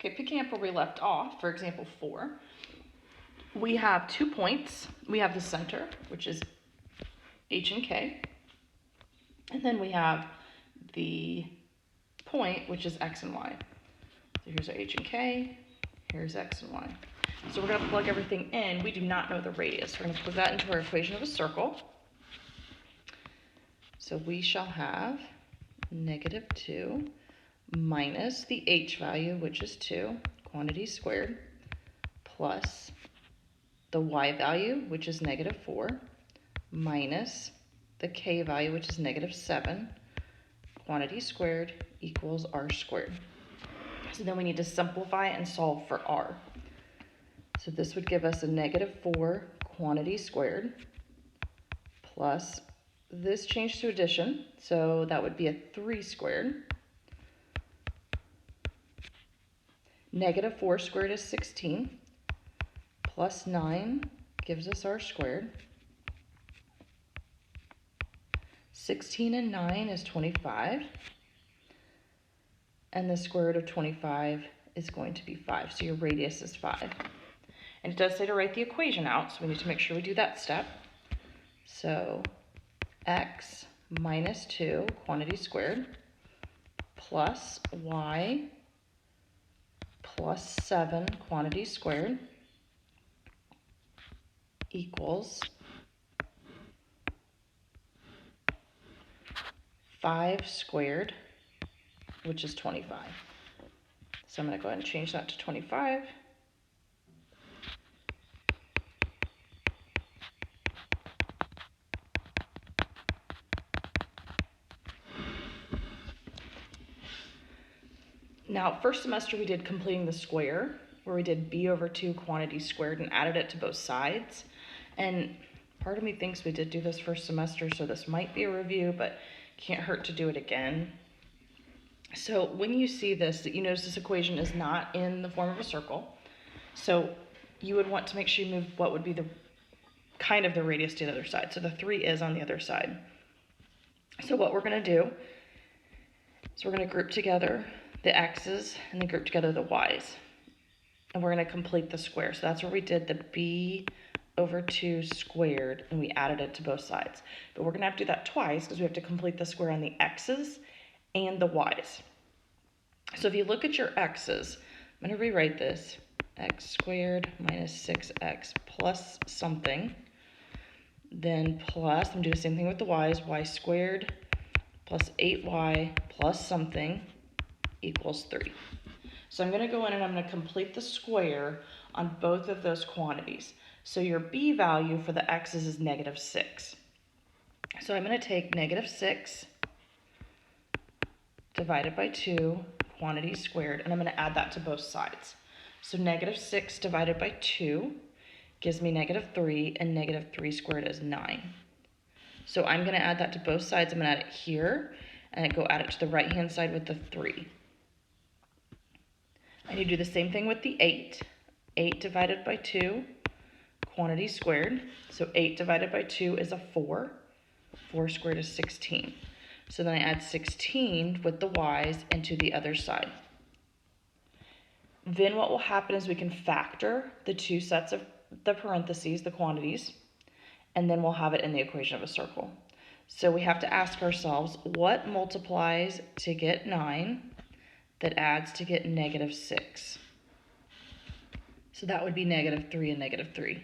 Okay, picking up where we left off, for example 4, we have 2 points. We have the center, which is h and k, and then we have the point, which is x and y. So here's our h and k, here's x and y. So we're going to plug everything in. We do not know the radius. We're going to plug that into our equation of a circle. So we shall have -2 minus the h value, which is 2, quantity squared, plus the y value, which is -4, minus the k value, which is -7, quantity squared equals r squared. So then we need to simplify and solve for r. So this would give us a -4 quantity squared plus this changed to addition, so that would be a 3 squared. -4 squared is 16, plus 9 gives us r squared. 16 and 9 is 25, and the square root of 25 is going to be 5, so your radius is 5. And it does say to write the equation out, so we need to make sure we do that step. So x minus 2 quantity squared plus y plus 7 quantity squared equals 5 squared, which is 25. So I'm going to go ahead and change that to 25. Now, first semester we did completing the square, where we did b over 2 quantity squared and added it to both sides. And part of me thinks we did do this first semester, so this might be a review, but can't hurt to do it again. So when you see this, you notice this equation is not in the form of a circle. So you would want to make sure you move what would be the kind of the radius to the other side. So the 3 is on the other side. So what we're going to do is we're going to group together the x's and then group together the y's. And we're going to complete the square. So that's where we did the b over 2 squared and we added it to both sides. But we're going to have to do that twice because we have to complete the square on the x's and the y's. So if you look at your x's, I'm going to rewrite this. X squared minus 6x plus something. Then plus, I'm going to do the same thing with the y's. Y squared plus 8y plus something equals 3. So I'm going to go in and I'm going to complete the square on both of those quantities. So your b value for the x's is -6. So I'm going to take -6 divided by 2 quantity squared, and I'm going to add that to both sides. So -6 divided by 2 gives me -3, and -3 squared is 9. So I'm going to add that to both sides. I'm going to add it here, and then go add it to the right-hand side with the 3. I need to do the same thing with the 8. 8 divided by 2, quantity squared. So 8 divided by 2 is a 4. 4 squared is 16. So then I add 16 with the y's into the other side. Then what will happen is we can factor the two sets of the parentheses, the quantities, and then we'll have it in the equation of a circle. So we have to ask ourselves, what multiplies to get 9 that adds to get -6? So that would be -3 and -3.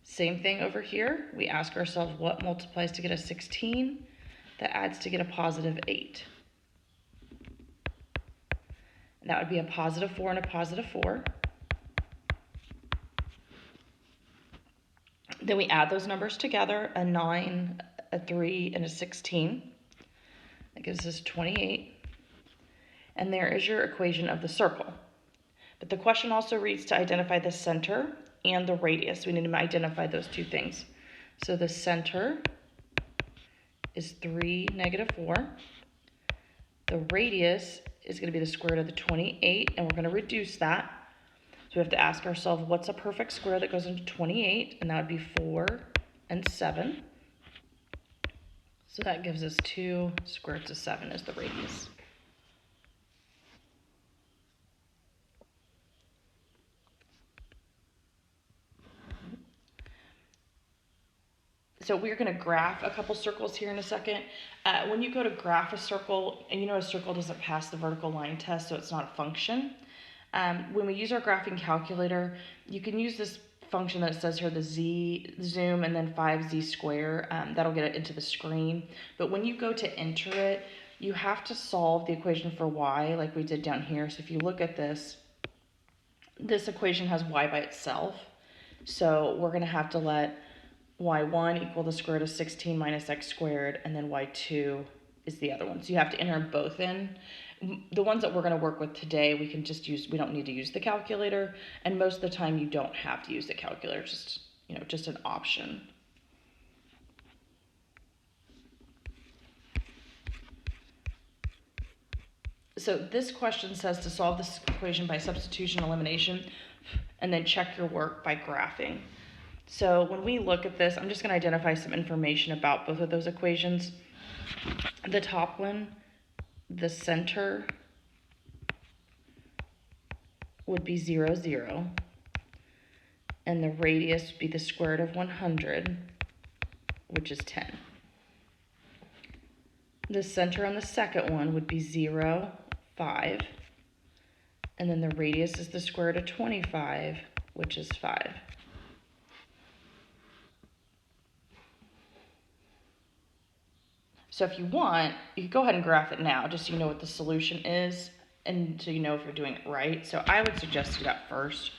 Same thing over here. We ask ourselves what multiplies to get a 16 that adds to get a +8. And that would be a +4 and a +4. Then we add those numbers together, a 9, a 3, and a 16. That gives us 28. And there is your equation of the circle. But the question also reads to identify the center and the radius. We need to identify those two things. So the center is 3, -4. The radius is going to be the square root of the 28, and we're going to reduce that. So we have to ask ourselves, what's a perfect square that goes into 28? And that would be 4 and 7. So that gives us 2 square root of 7 as the radius. So we're going to graph a couple circles here in a second. When you go to graph a circle, and you know a circle doesn't pass the vertical line test, so it's not a function. When we use our graphing calculator, you can use this function that says here, the z zoom and then 5z square. That'll get it into the screen. But when you go to enter it, you have to solve the equation for y like we did down here. So if you look at this equation has y by itself. So we're going to have to let y1 equal the square root of 16 minus x squared, and then y2 is the other one. So you have to enter them both in. The ones that we're going to work with today, we can just use, we don't need to use the calculator, and most of the time you don't have to use the calculator, just, you know, just an option. So this question says to solve this equation by substitution elimination, and then check your work by graphing. So when we look at this, I'm just going to identify some information about both of those equations. The top one, the center would be 0, 0, and the radius would be the square root of 100, which is 10. The center on the second one would be 0, 5, and then the radius is the square root of 25, which is 5. So if you want, you can go ahead and graph it now, just so you know what the solution is, and so you know if you're doing it right. So I would suggest do that first.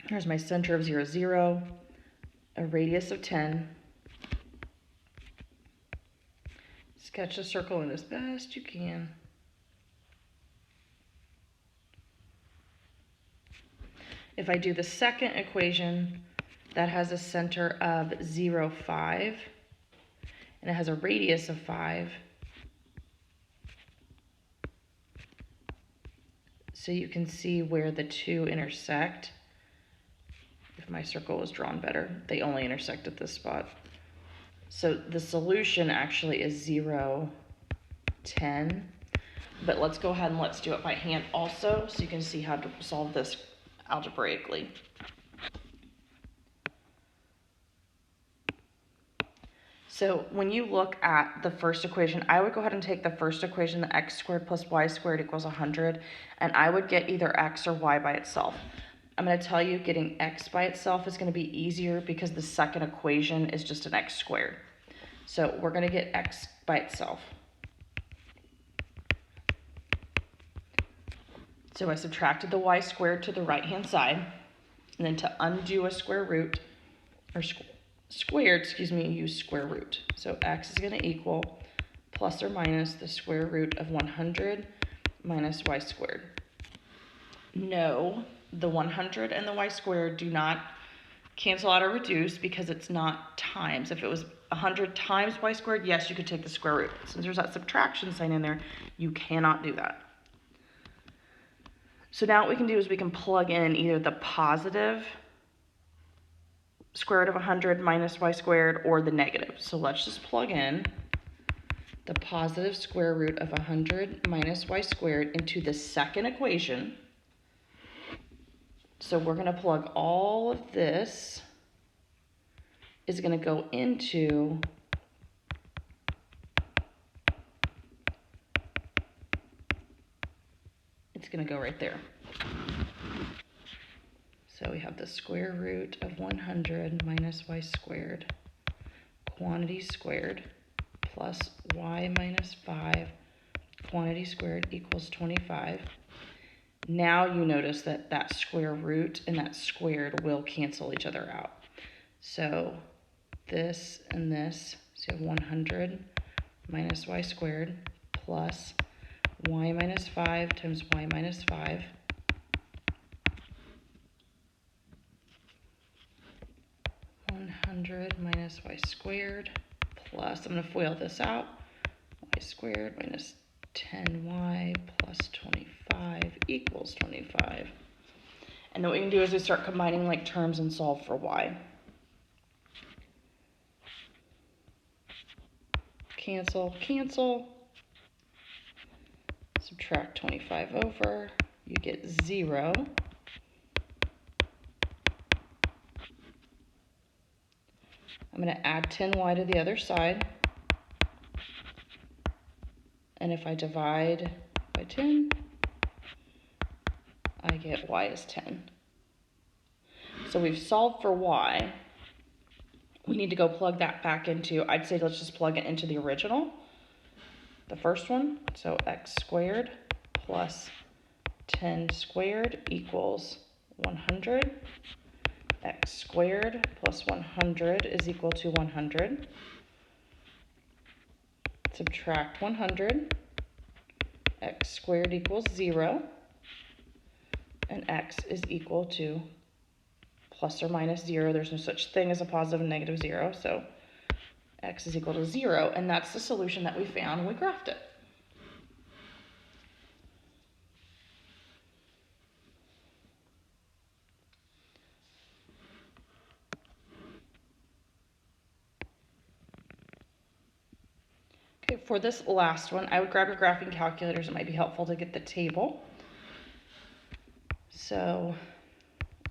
Here's my center of 0, 0, a radius of 10. Sketch a circle in as best you can. If I do the second equation, that has a center of 0, 5. And it has a radius of 5. So you can see where the two intersect. If my circle was drawn better, they only intersect at this spot. So the solution actually is 0, 10. But let's go ahead and let's do it by hand also, so you can see how to solve this algebraically. So when you look at the first equation, I would go ahead and take the first equation, the x squared plus y squared equals 100, and I would get either x or y by itself. I'm going to tell you getting x by itself is going to be easier because the second equation is just an x squared. So we're going to get x by itself. So I subtracted the y squared to the right-hand side, and then to undo a square root, or squared, use square root. So x is going to equal plus or minus the square root of 100 minus y squared. No, the 100 and the y squared do not cancel out or reduce because it's not times. If it was 100 times y squared, yes, you could take the square root. Since there's that subtraction sign in there, you cannot do that. So now what we can do is we can plug in either the positive square root of 100 minus y squared or the negative. So let's just plug in the positive square root of 100 minus y squared into the second equation. So we're going to plug all of this is going to go into it's going to go right there. So we have the square root of 100 minus y squared, quantity squared, plus y minus 5, quantity squared equals 25. Now you notice that that square root and that squared will cancel each other out. So this and this, so you have 100 minus y squared plus y minus 5 times y minus 5. 100 minus y squared plus, I'm going to FOIL this out, y squared minus 10y plus 25 equals 25. And then what we can do is we start combining like terms and solve for y. cancel, cancel. Subtract 25 over, you get 0. I'm going to add 10y to the other side. And if I divide by 10, I get y is 10. So we've solved for y. We need to go plug that back into, I'd say let's just plug it into the original, the first one. So x squared plus 10 squared equals 100. X squared plus 100 is equal to 100. Subtract 100. X squared equals 0. And x is equal to plus or minus 0. There's no such thing as a positive and negative 0. So x is equal to 0. And that's the solution that we found when we graphed it. Okay, for this last one, I would grab your graphing calculators. It might be helpful to get the table. So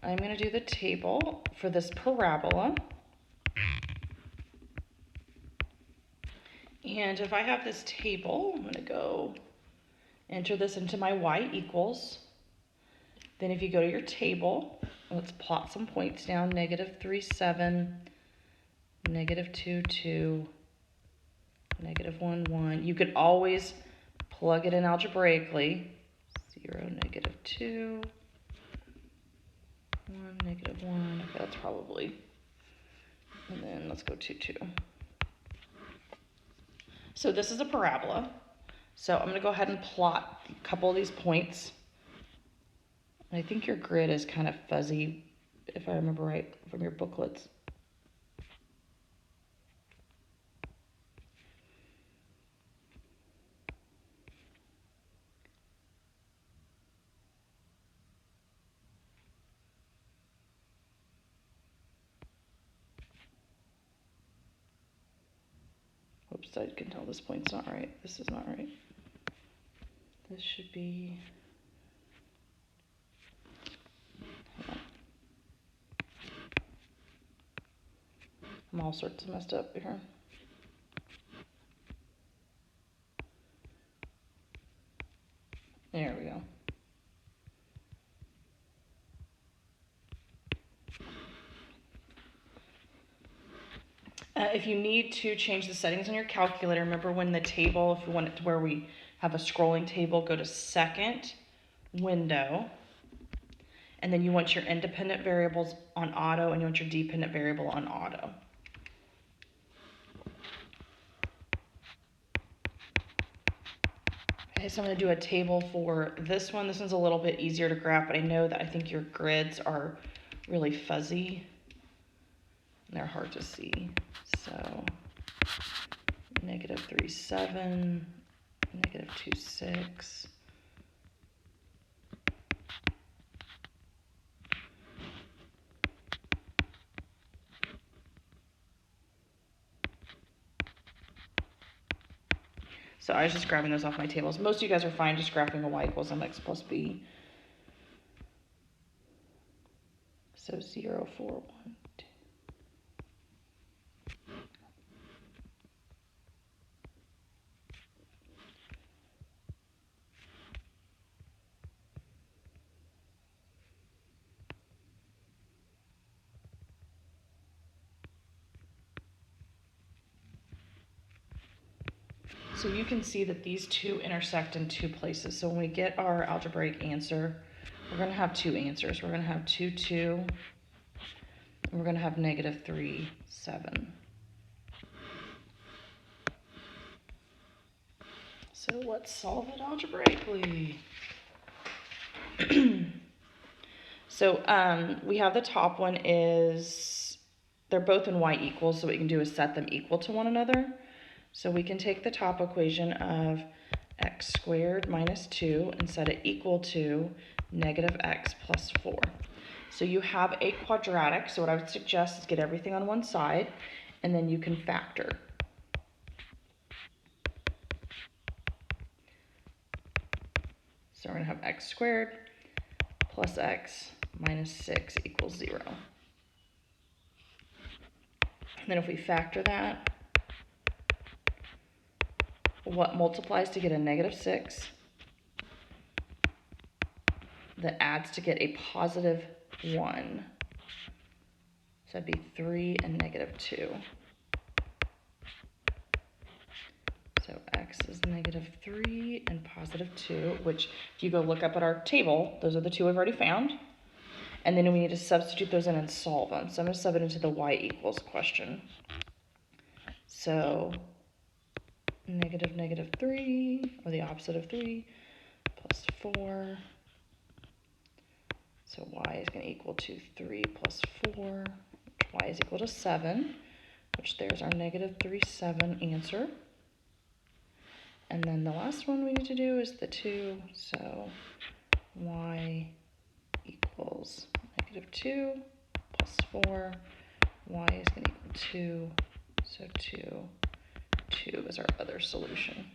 I'm going to do the table for this parabola. And if I have this table, I'm going to go enter this into my y equals. Then if you go to your table, let's plot some points down, negative 3, 7, negative 2, 2, negative 1, 1. You could always plug it in algebraically. 0, negative 2, 1, negative 1. Okay, that's probably. And then let's go 2, 2. So this is a parabola. So I'm going to go ahead and plot a couple of these points. I think your grid is kind of fuzzy, if I remember right from your booklets. Oops, I can tell this point's not right. This is not right. This should be... I'm all sorts of messed up here. There we go. If you need to change the settings on your calculator, remember when the table, if you want it to where we have a scrolling table, go to second window. And then you want your independent variables on auto and you want your dependent variable on auto. Okay, so I'm going to do a table for this one. This one's a little bit easier to graph, but I know that I think your grids are really fuzzy and they're hard to see. So negative 3, 7, negative 2, 6. So I was just grabbing those off my tables. Most of you guys are fine just graphing a y equals mx plus b. So 0, 4, 1, 2. So you can see that these two intersect in two places. So when we get our algebraic answer, we're going to have two answers. We're going to have 2, 2, and we're going to have negative 3, 7. So let's solve it algebraically. So we have the top one is, they're both in y equals, so what you can do is set them equal to one another. So we can take the top equation of x squared minus 2 and set it equal to negative x plus 4. So you have a quadratic, so what I would suggest is get everything on one side, and then you can factor. So we're going to have x squared plus x minus 6 equals 0. And then if we factor that, what multiplies to get a negative 6 that adds to get a positive 1? So that'd be 3 and negative 2. So x is negative 3 and positive 2, which if you go look up at our table, those are the two we've already found. And then we need to substitute those in and solve them. So I'm going to sub it into the y equals question. So negative negative 3, or the opposite of 3, plus 4. So y is going to equal to 3 plus 4, which y is equal to 7, which there's our negative 3, 7 answer. And then the last one we need to do is the 2, so y equals negative 2 plus 4, y is going to equal 2, so 2 is our other solution.